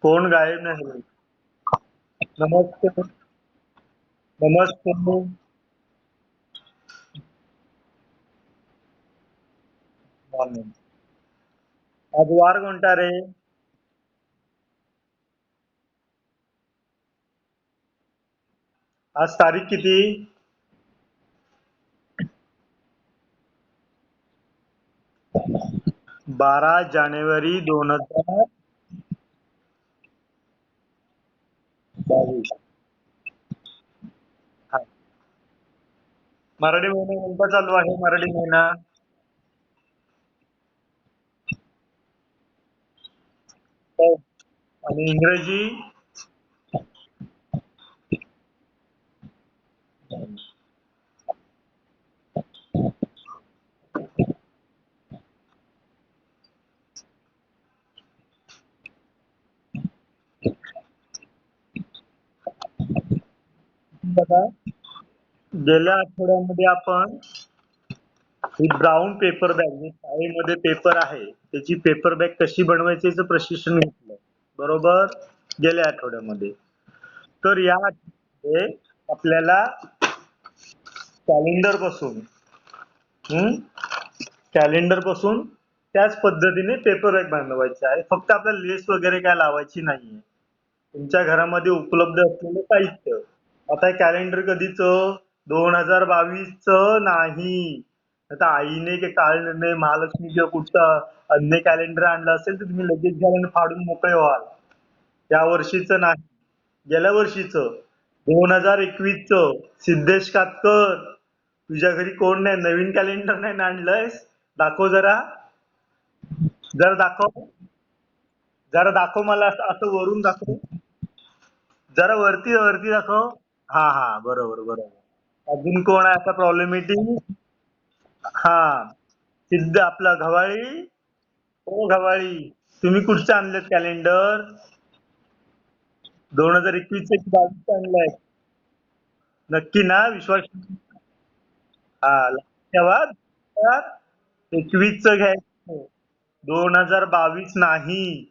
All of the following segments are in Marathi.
कोण गायब नाही. नमस्ते. नमस्ते. मॉर्निंग. आज वार कोणता रे? आज तारीख किती? 12 जानेवारी 2022. हा. मराठी महिना कोणता चालू आहे? मराठी महिना हो. आणि इंग्रजी बघा. गेल्या आठवड्यामध्ये आपण ही ब्राऊन पेपर बॅग जी शाळेमध्ये पेपर आहे त्याची पेपर बॅग कशी बनवायची याचं प्रशिक्षण घेतलं. बरोबर. गेल्या आठवड्यामध्ये. तर या आठवड्यामध्ये आपल्याला कॅलेंडर पासून कॅलेंडर पासून त्याच पद्धतीने पेपर बॅग बनवायची आहे. फक्त आपल्याला लेस वगैरे काय लावायची नाहीये. तुमच्या घरामध्ये उपलब्ध असलेलं साहित्य. आता कॅलेंडर कधीचं? 2022चं नाही. आता आईने काही काळ निर्णय महालक्ष्मी किंवा कुठचा अन्य कॅलेंडर आणलं असेल तर तुम्ही लगेच घ्याल आणि फाडून मोकळे व्हाल. या वर्षीचं नाही. गेल्या वर्षीचं 2021चं. सिद्धेश कातकर, तुझ्या घरी कोण नाही? नवीन कॅलेंडर नाही ना आणलंयस? दाखव जरा. जरा दाखव. जरा दाखव मला असं असं वरून दाखव. जरा वरती वरती दाखव. हा हा बरोबर बरोबर. अजून कोण आहे असा प्रॉब्लेमॅटिक? हा. सिद्ध आपला गव्हाळी. हो गव्हाळी. तुम्ही कुठचं आणलेत कॅलेंडर? 2021 की 22 आणलंय? नक्की ना? विश्वास? हा. तेव्हा 2021 घ्यायचं. 2022 नाही.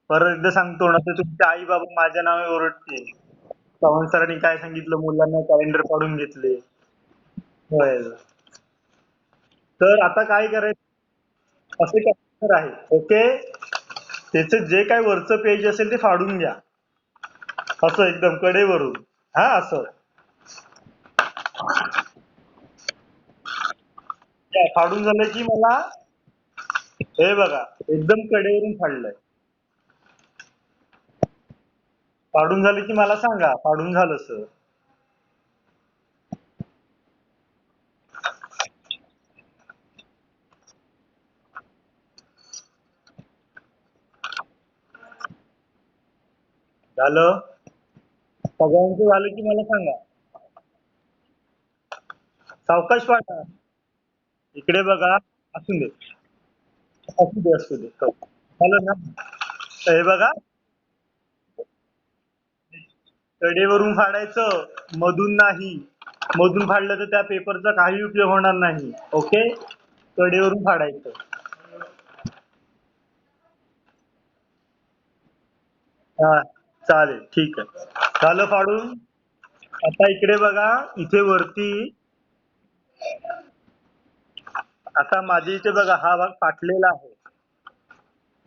परत एकदा सांगतो ना तर तुमचे आई बाबा माझ्या नावे ओरडतील. चव्हाण सरांनी काय सांगितलं मुलांना कॅलेंडर काढून घेतले. होय. तर आता काय करायचं? असे कॅलेंडर आहे. ओके. त्याचे जे काही वरचं पेज असेल ते फाडून घ्या. असं एकदम कडेवरून. हा असं. फाडून झालं की मला हे बघा एकदम कडेवरून फाडलंय. फाडून झालं की मला सांगा फाडून झालं सर. झालं. सगळ्यांचं झालं की मला सांगा. सावकाश पाठा. इकडे बघा. असू दे. असू दे असू दे. हो. झालं ना? तर हे बघा कडेवरून फाडायचं. मधून नाही. मधून फाडलं तर त्या पेपरचा काही उपयोग होणार नाही. ओके. कडेवरून फाडायचं. हा चालेल ठीक आहे. झालं फाडून. आता इकडे बघा. इथे वरती आता माझ्या इथे बघा हा भाग फाटलेला आहे.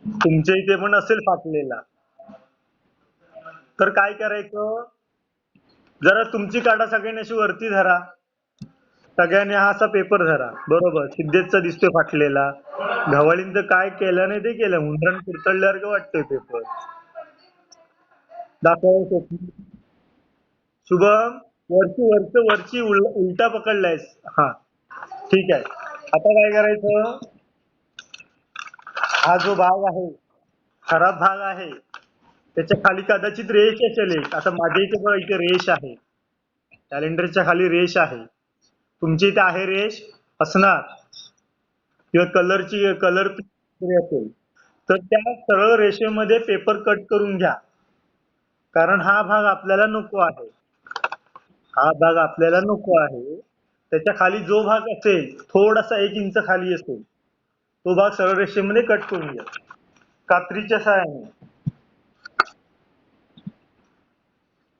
तुमच्या इथे पण असेल फाटलेला. तर काय करायचं? जरा तुमची काटा सगळ्यांनी अशी वरती धरा. सगळ्यांनी हा असा पेपर धरा. बरोबर. सिद्धेशचा दिसतोय फाटलेला. गव्हाळींचं काय केलं नाही ते केलं. मुंडण कुरतडल्यासारखं वाटतंय पेपर. दाखव. शुभम वरची वरचं वरची उलटा पकडलायस. हा ठीक आहे. आता काय करायचं? हा जो भाग आहे खराब भाग आहे त्याच्या खाली कदाचित रेष असेल एक. आता माझ्या इथे बघा इथे रेष आहे. कॅलेंडरच्या खाली रेष आहे. तुमच्या इथे आहे रेष असणार किंवा कलर असेल तर त्या सरळ रेषेमध्ये पेपर कट करून घ्या. कारण हा भाग आपल्याला नको आहे. हा भाग आपल्याला नको आहे. त्याच्या खाली जो भाग असेल थोडासा 1 इंच खाली असेल तो भाग सरळ रेषेमध्ये कट करून घ्या कात्रीच्या सहाय्याने.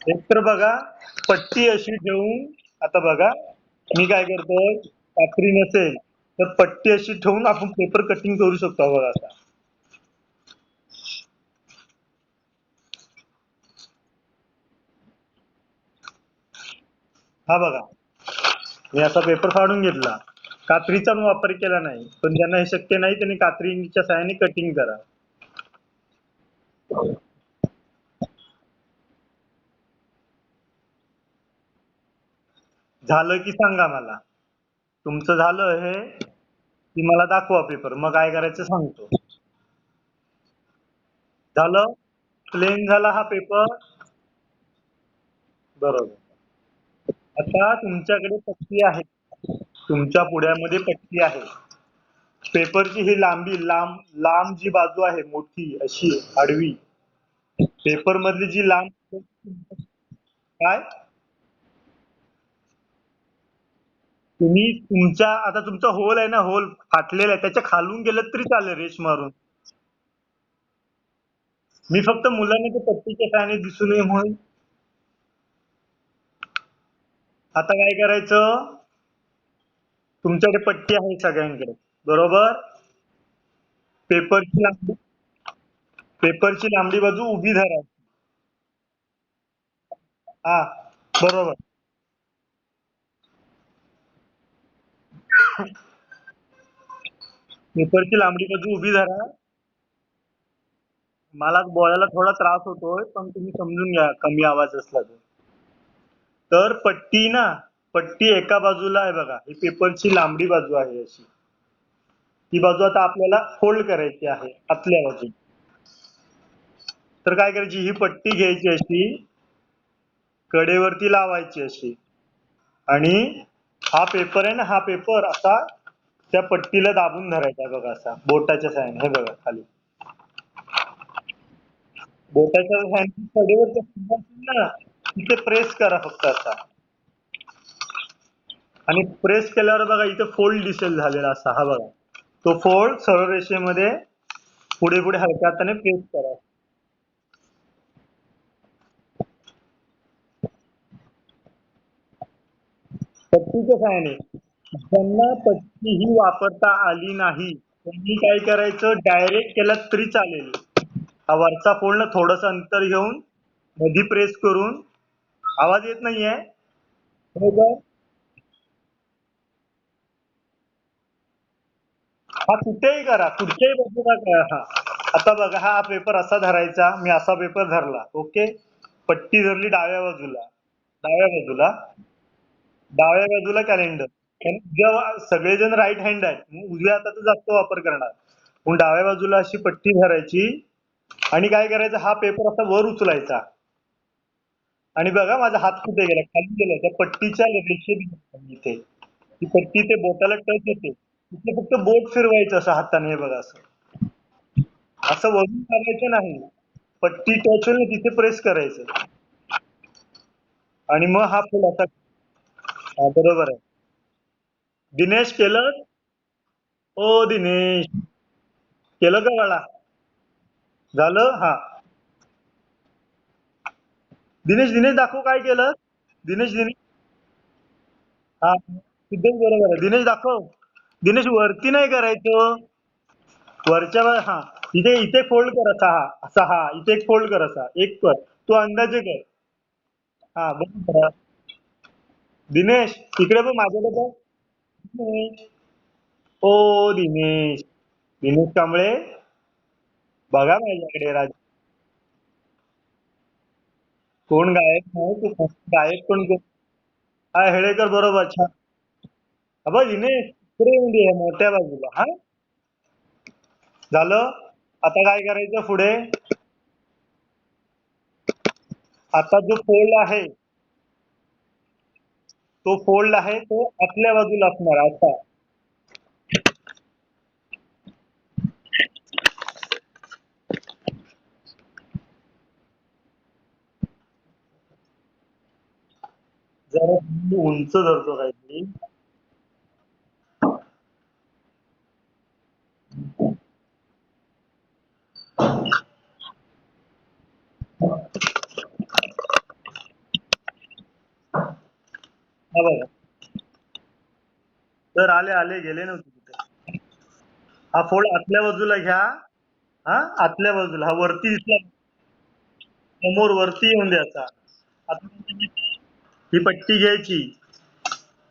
एक तर बघा, पट्टी अशी ठेवून, आता बघा, मी काय करतोय, कात्री नसेल तर पट्टी अशी ठेवून आपण पेपर कटिंग करू शकतो बघा आता. हा बघा, मी असा पेपर फाडून घेतला, कात्रीचा मी वापर केला नाही, पण ज्यांना हे शक्य नाही त्यांनी कात्रीच्या सहाय्याने कटिंग करा. झालं की सांगा मला. तुमचं झालं हे की मला दाखवा पेपर, मग काय करायचं सांगतो. झालं, प्लेन झाला हा पेपर. बरोबर. आता तुमच्याकडे पट्टी आहे, तुमच्या पुढ्यामध्ये पट्टी आहे. पेपरची ही लांबी, लांब लांब जी बाजू आहे मोठी अशी आडवी, पेपर मधली जी लांब, काय, तुम्ही तुमच्या, आता तुमचा होल आहे ना, होल फाटलेला आहे, त्याच्या खालून गेलं तरी चालेल रेष मारून. मी फक्त मुलांना ते पट्टीच्या सहाय्याने दिसू नये म्हणून. आता काय करायचं, तुमच्याकडे पट्टी आहे सगळ्यांकडे, बरोबर. पेपरची लांबी, पेपरची लांबडी बाजू उभी धरा. हा, बरोबर. पेपरची लांबडी बाजू उभी धरा. मला बोलायला थोडा त्रास होतोय, पण तुम्ही समजून घ्या कमी आवाज असला तर. तर पट्टी ना, पट्टी एका बाजूला आहे बघा, ही पेपरची लांबडी बाजू आहे अशी. ती बाजू आता आपल्याला फोल्ड करायची आहे आतल्या बाजू. तर काय करायची, ही पट्टी घ्यायची अशी, कडेवरती लावायची अशी, आणि हा पेपर आहे ना, हा पेपर असा त्या पट्टीला दाबून धरायचा बघा, असा बोटाच्या साहाय्याने. हे बघा खाली, बोटाच्या साहाय्याने कडेवर ना, तिथे प्रेस करा फक्त असा. आणि प्रेस केल्यावर बघा इथे फोल्ड दिसेल झालेला असा, हा बघा, तो फोल्ड सरळ रेषेमध्ये पुढे पुढे हलक्या हाताने प्रेस करा. पट्टीच्या सहाय्याने. ज्यांना पट्टी ही वापरता आली नाही त्यांनी काय करायचं, डायरेक्ट केलं तरी चालेल. हा वरचा फोल्ड थोडस अंतर घेऊन मधी प्रेस करून, आवाज येत नाहीये, बरोबर. हा कुठेही करा, कुठच्याही बाजूला करा. हा, आता बघा, हा पेपर असा धरायचा, मी असा पेपर धरला, ओके. पट्टी धरली डाव्या बाजूला, डाव्या बाजूला, डाव्या बाजूला कॅलेंडर. जेव्हा सगळेजण राईट हँड आहेत, मग उजव्या हाताचा जास्त वापर करणार, मग डाव्या बाजूला अशी पट्टी धरायची. आणि काय करायचं, हा पेपर असा वर उचलायचा. आणि बघा माझा हात कुठे गेला, खाली गेला, त्या पट्टीच्या रेषेत इथे, ती पट्टी ते बोटाला टच होते, तिथे फक्त बोट फिरवायचं असं हाताने. हे बघा असं, असं वरून करायचं नाही, पट्टी टच होईल ना तिथे प्रेस करायचं. आणि मग हा फुल असा. हा, बरोबर आहे. दिनेश केलं. ओ दिनेश, केलं का बाळा? झालं. हा, दिनेश, दिनेश दाखव काय केलं. दिनेश, दिनेश. हा, सिद्धेश बरोबर आहे. दिनेश दाखव. दिनेश वरती नाही करायचं, वरच्या हा, इथे इथे फोल्ड कर असा, हा असा, हा इथे एक फोल्ड कर असा, एक कर, तू अंदाजे कर. हा, बरोबर. दिनेश इकडे पण माझ्याकडे बघ. दिनेश, ओ दिनेश, दिनेश कांबळे, बघा माझ्याकडे. राज, कोण गायक नाही, तू गायक कोण कोण. हा, हेळेकर बरोबर, छान. हा बघ दिनेश, इकडे येऊन दे मोठ्या बाजूला. हा, झालं. आता काय करायचं पुढे, आता जो फोल्ड आहे, तो फोल्ड आहे तो आतल्या बाजूला असणार असा. जरा उंच धरतो काहीतरी. हा बघा, तर आले आले गेले नव्हते तिथे. हा फोल्ड आतल्या बाजूला घ्या. हा, आतल्या बाजूला हा वरती दिसला, समोर वरती येऊन द्यायचा. आता ही पट्टी घ्यायची,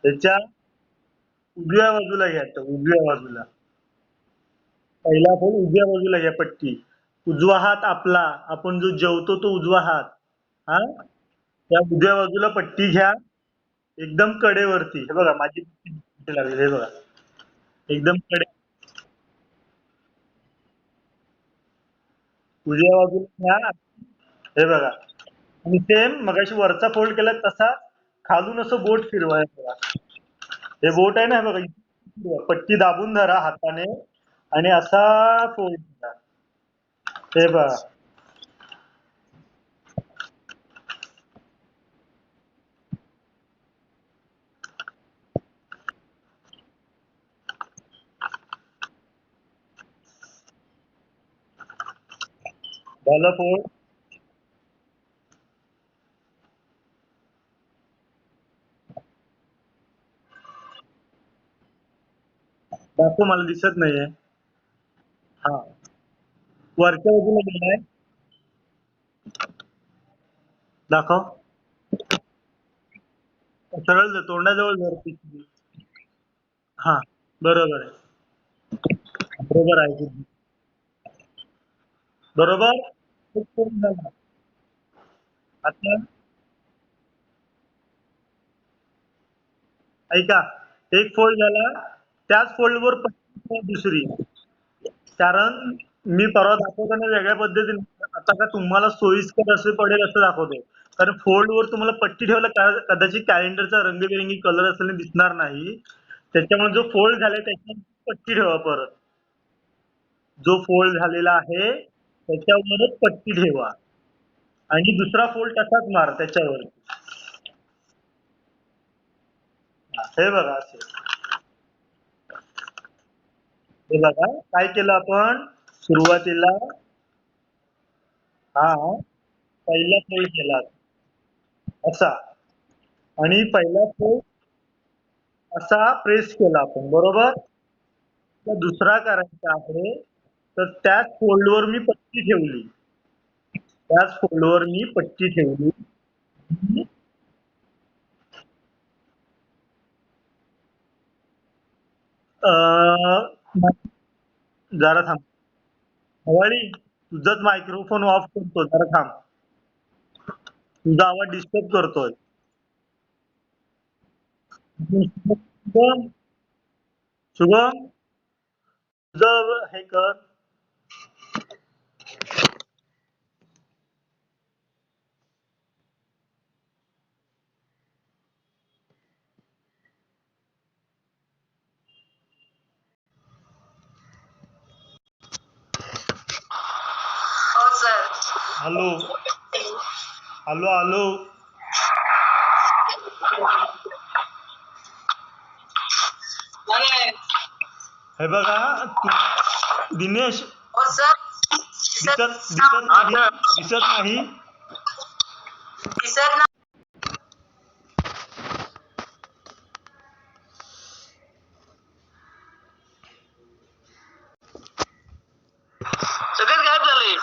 त्याच्या उजव्या बाजूला घ्यायचं, उजव्या बाजूला. पहिला फोल्ड उजव्या बाजूला घ्या पट्टी. उजवा हात आपला, आपण जो जेवतो तो उजवा हात. हा, त्या उजव्या बाजूला पट्टी घ्या, एकदम कडेवरती. हे बघा माझी पट्टी लागली, हे बघा एकदम कडे, उजव्या बाजूला घ्या. हे बघा, आणि सेम मगाशी वरचा फोल्ड केला तसा खालून असं बोट फिरवायचं. हे बोट आहे ना, हे बघा पट्टी दाबून धरा हाताने आणि असा फोल्ड करा. हे बघा, झालं फोल्ड. दाखव, मला दिसत नाहीये. हा, वरच्या बाजूला गेलाय, दाखव. सरळ तोंडाजवळ धर. हा, बरोबर आहे, बरोबर आहे, बरोबर. एक फोल्ड झाला. आता ऐका, एक फोल्ड झाला, त्याच फोल्डवर पट्टी दुसरी. कारण मी परवा दाखवताना वेगळ्या पद्धतीने, आता का तुम्हाला सोयीस्कर असे पडेल असं दाखवतोय. कारण फोल्डवर तुम्हाला पट्टी ठेवायला कदाचित कॅलेंडरचा रंगीबेरंगी कलर असल्याने दिसणार नाही. त्याच्यामुळे जो फोल्ड झालाय त्याच्यावर पट्टी ठेवा. परत जो फोल्ड झालेला आहे त्याच्यावरच पट्टी ठेवा आणि दुसरा फोल्ड तसाच मार त्याच्यावर. हे बघा असे. हे बघा काय केलं आपण सुरुवातीला. हा, पहिला फोल्ड केला असा, आणि पहिला फोल्ड असा प्रेस केला आपण, बरोबर. तर दुसरा करायचा आहे, तर त्याच फोल्डवर मी पट्टी ठेवली, त्याच फोल्डवर मी पट्टी ठेवली. जरा थांब, हवाळी तुझाच मायक्रोफोन ऑफ करतो, जरा थांब, तुझा आवाज डिस्टर्ब करतोय. शुभम, शुभम तुझं हे कर. हॅलो हॅलो हॅलो, हे बघा दिनेश, दिसत दिसत नाही, दिसत नाही, दिसत नाही. सगळेच गायब झाले,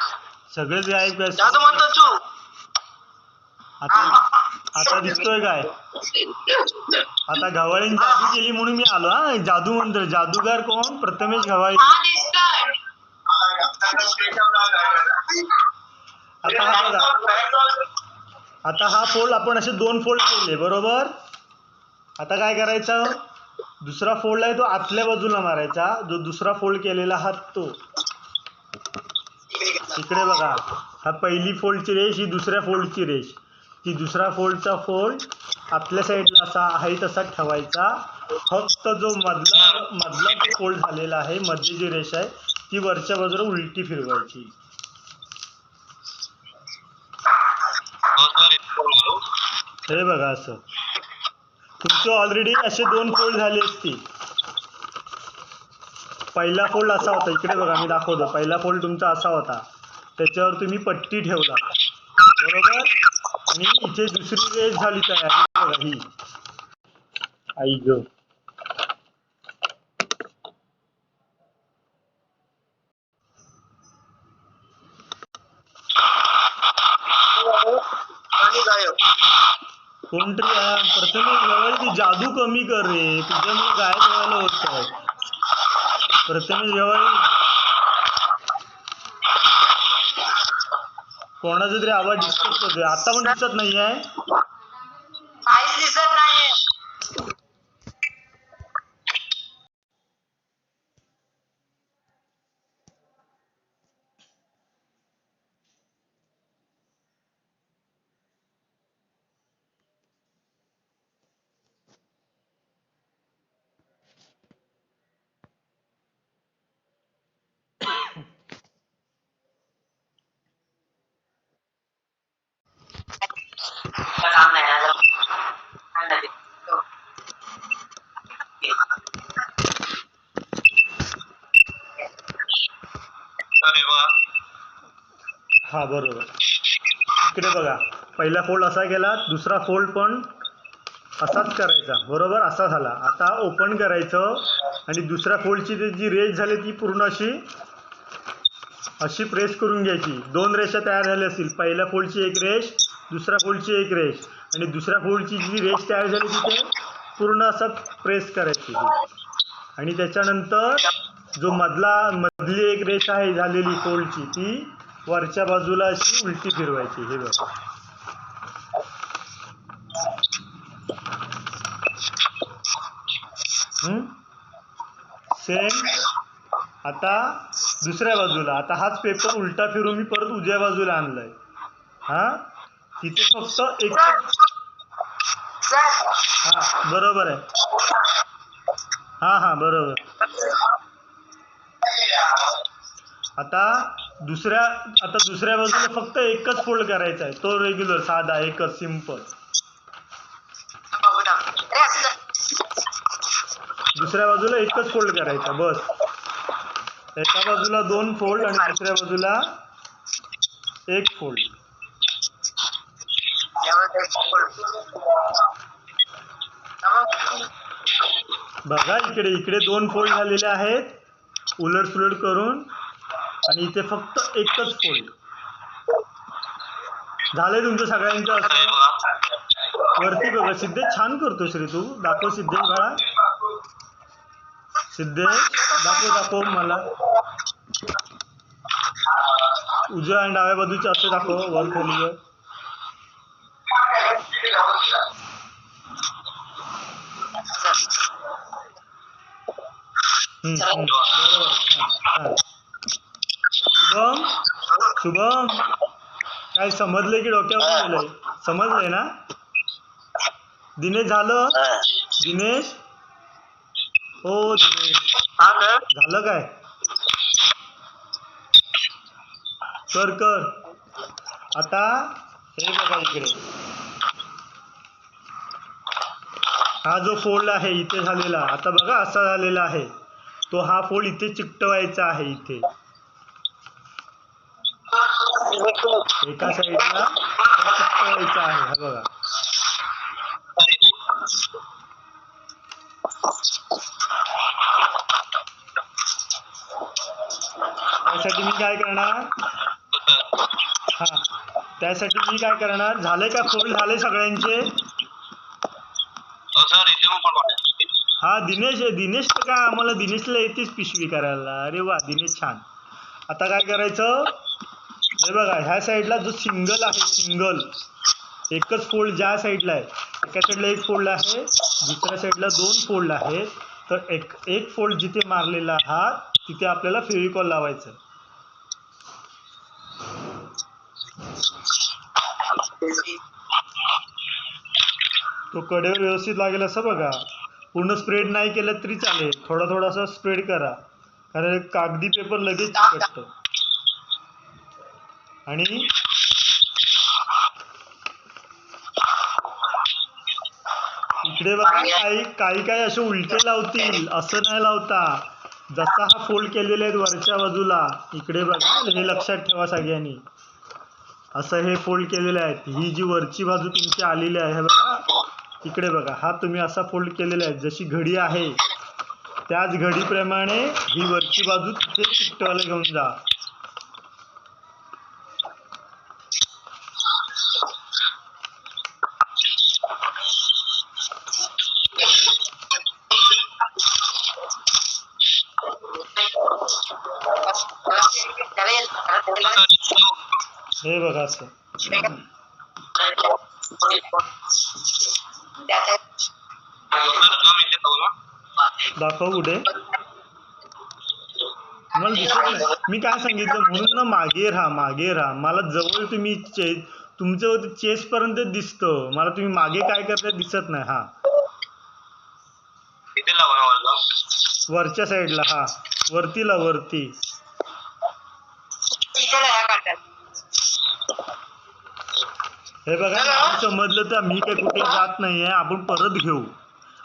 सगळेच गायब. जादू म्हणतो तू. आता आता दिसतोय काय? आता गव्हाळीने जादू केली म्हणून मी आलो. हा, जादू म्हणतो. जादूगार कोण? प्रथमेश गव्हाळी. आता हा बघा, आता हा फोल्ड आपण असे 2 फोल्ड केले, बरोबर. आता काय करायचं, दुसरा फोल्ड आहे तो आतल्या बाजूला मारायचा. जो दुसरा फोल्ड केलेला हात तो इकडे बघा, हा पहिली फोल्डची रेष, ही दुसऱ्या फोल्डची रेष. ती दुसरा फोल्डचा फोल्ड आपल्या साईडला असा आहे तसा ठेवायचा. फक्त जो मधला फोल्ड झालेला आहे, मधली जी रेष आहे ती वरच्या बाजूला उलटी फिरवायची. हे बघा असं. तुमचे ऑलरेडी असे 2 फोल्ड झाले असतील. पहिला फोल्ड असा होता, इकडे बघा मी दाखवतो. पहिला फोल्ड तुमचा असा होता, त्याच्यावर तुम्ही पट्टी ठेवला, बरोबर. आणि इथे दुसरी रेष झाली तयार, बघा ही. आई ग. कोणतरी प्रथमेश गवळी ती जादू कमी कर रे, तुझ्यामुळे गायब व्हायला होत आहे. प्रथमेश गवळी, कोणाचा तरी आवाज डिस्टर्ब करतोय. आता पण दिसत नाही आहे. काहीच दिसत नाही. काम नाही ना. हा बरोबर. इकडे बघा, पहिला फोल्ड असा गेला, दुसरा फोल्ड पण असाच करायचा, बरोबर, असा झाला. आता ओपन करायचं आणि दुसऱ्या फोल्डची जी रेष झाली ती पूर्ण अशी प्रेस करून घ्यायची. दोन रेषा तयार झाल्या असतील, पहिल्या फोल्डची एक रेष, दुसऱ्या फोल्डची एक रेष, आणि दुसऱ्या फोल्डची जी रेष तयार झाली तिथे पूर्ण असं प्रेस करायची. आणि त्याच्यानंतर जो मधली एक रेष आहे झालेली फोल्डची, ती वरच्या बाजूला अशी उलटी फिरवायची. हे बघा, सेम. आता दुसऱ्या बाजूला, आता हाच पेपर उलटा फिरून मी परत उजव्या बाजूला आणलाय. हा, तिथे फक्त एक. हा बरोबर आहे. हा बरोबर. आता दुसऱ्या बाजूला फक्त एकच फोल्ड करायचा आहे, तो रेग्युलर साधा एकच सिंपल. दुसऱ्या बाजूला एकच फोल्ड करायचा बस. एका बाजूला 2 फोल्ड आणि दुसऱ्या बाजूला 1 फोल्ड. बघा, इकडे 2 फोल्ड झालेले आहेत उलट सुलट करून, आणि इथे फक्त एकच फोल्ड झालंय तुमचं सगळ्यांचं. असं वरती बघा, सिद्धेश छान करतो. श्री तू दाखव, सिद्धेश बाळा, सिद्धेश दाखव मला. उजव्या आणि डाव्या बाजूचे असे दाखव, वर खाली वर. बरोबर. शुभम काय समजलंय की डोक्यावर गेलंय? समजलंय ना दिनेश? झालं दिनेश? हो दिनेश, झालं काय? कर. आता हे बघा, इकडे हा जो फोल्ड आहे इथे झालेला, आता बघा असा झालेला आहे, तो हा फोल्ड इथे चिकटवायचा आहे. इथे एका साईडला चिकटवायचा आहे. हा बघा, त्यासाठी मी काय करणार, झाले का फोल्ड झाले सगळ्यांचे? हा दिनेश तर काय, आम्हाला दिनेशला येतेच पिशवी करायला. अरे वा दिनेश, छान. आता काय करायचं, हे बघा, ह्या साईडला जो सिंगल आहे, सिंगल एकच फोल्ड ज्या साईडला आहे, एका साईडला एक फोल्ड आहे, दुसऱ्या साईडला 2 फोल्ड आहेत. तर एक फोल्ड जिथे मारलेला आहात तिथे आपल्याला फेविकॉल लावायचं. तो कडेवर व्यवस्थित लागेल असं बघा. पूर्ण स्प्रेड नाही केलं तरी चालेल, थोडासा स्प्रेड करा, कारण कागदी पेपर लगेच चिकटतं. आणि इकडे बघा, काही असे उलटे लावतील, असं नाही लावता. जसा हा फोल्ड केलेले आहेत वरच्या बाजूला, इकडे बघा, हे लक्षात ठेवा सगळ्यांनी. असं हे फोल्ड केलेले आहेत, ही जी वरची बाजू तुमची आलेली आहे बघा, इकडे बघा, हा तुम्ही असा फोल्ड केलेला आहे, जशी घडी आहे त्याच घडीप्रमाणे ही वरची बाजू तिथे चिकटवायला घेऊन जा. हे बघा असं दाखव कुठे, मला दिसत नाही. मी काय सांगितलं म्हणून ना, मागे राहा. मला जवळ तुम्ही तुमचं चेस्ट पर्यंत दिसतं, मला तुम्ही मागे काय करताय दिसत नाही. हा वरच्या साईडला, हा वरती ला, वरती. हे बघा, नाही समजलं तर मी काय कुठे जात नाहीये, आपण परत घेऊ.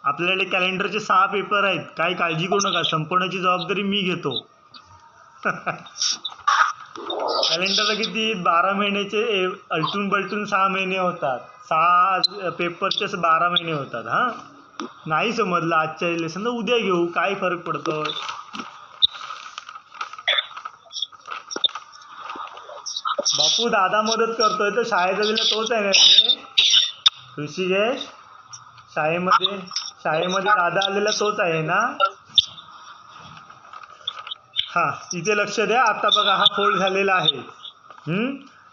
आपल्याकडे कॅलेंडरचे 6 पेपर आहेत, काही काळजी करू नका, संपवण्याची जबाबदारी मी घेतो. कॅलेंडरला किती 12 महिन्याचे अलटून बलटून 6 महिने होतात, 6 पेपरचे 12 महिने होतात. हा नाही समजलं आजच्या लेसन तर उद्या घेऊ, काय फरक पडतो. बापू दादा मदत करतोय तर शाळेचा दिला तोच आहे ना रे ऋषिकेश, शाळेमध्ये दादा आलेला तोच आहे ना. हा इथे लक्ष द्या. आता बघा, हा फोल्ड झालेला आहे.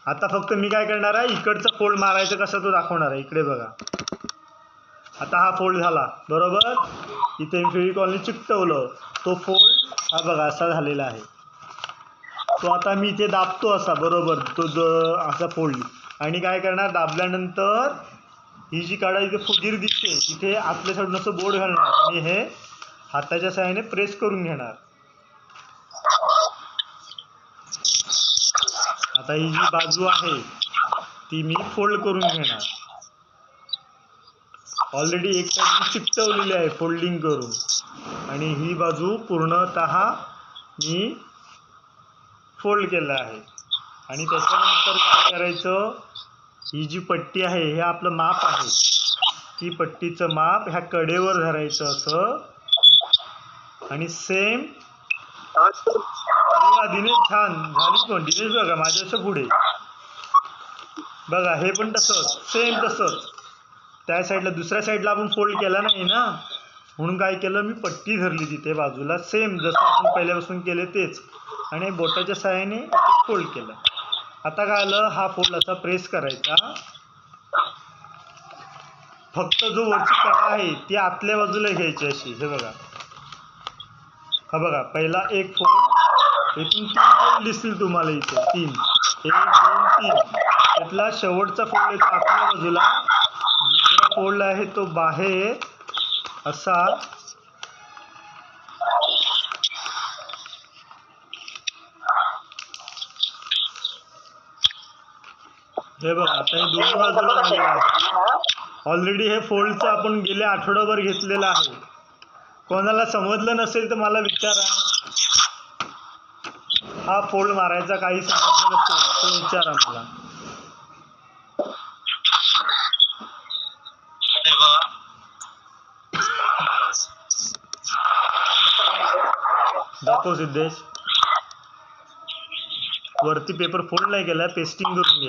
आता फक्त मी काय करणार आहे, इकडचा फोल्ड मारायचा कसा तो दाखवणार आहे. इकडे बघा, आता हा फोल्ड झाला बरोबर, इथे फेविकॉलने चिकटवलं, तो फोल्ड हा बघा असा झालेला आहे. तो आता मी इथे दाबतो असा बरोबर, तो असा फोल्ड, आणि काय करणार, दाबल्यानंतर ही जी काढा इथे फुगीर दिसते तिथे आतल्या साईडून असं बोर्ड घालणार आणि हे हाताच्या सहाय्याने प्रेस करून घेणार. आता ही जी बाजू आहे ती मी फोल्ड करून घेणार. ऑलरेडी एक साईड चिकटवलेली आहे फोल्डिंग करून, आणि ही बाजू पूर्णतः मी फोल्ड केलं आहे. आणि त्याच्यानंतर काय करायचं, ही जी पट्टी आहे हे आपलं माप आहे, ती पट्टीचं माप ह्या कडेवर धरायचं असं, आणि सेम दिनेश छान झाली कोण, दिनेश बघा माझ्यापेक्षा पुढे बघा, हे पण तसंच सेम तसंच. त्या साईडला दुसऱ्या साईडला आपण फोल्ड केला नाही ना, म्हणून काय केलं, मी पट्टी धरली तिथे बाजूला, सेम जसं आपण पहिल्यापासून केले तेच, आणि बोटाच्या सहाय्याने फोल्ड केलं. आता काय आलं, हा फोल्ड असा प्रेस करायचा, फक्त जो वरची कडा आहे ती आतल्या बाजूला घ्यायची अशी. हे बघा, हा बघा, पहिला एक फोल्ड, इथून 3 फोल्ड दिसतील तुम्हाला इथे, 3, 1 2 3, त्यातला शेवटचा फोल्ड येतो आतल्या बाजूला, दुसरा फोल्ड आहे तो बाहेर असा. हे बघा, आता हे दोन्ही बाजूला झालेलं आहे. ऑलरेडी हे फोल्डचं आपण गेल्या आठवड्याभर घेतलेलं आहे. कोणाला समजलं नसेल तर मला विचारा, हा फोल्ड मारायचा काही समजलं नसेल तर विचारा मला. दाखव सिद्धेश, वरती पेपर फोल्ड नाही केलाय, पेस्टिंग करून घे.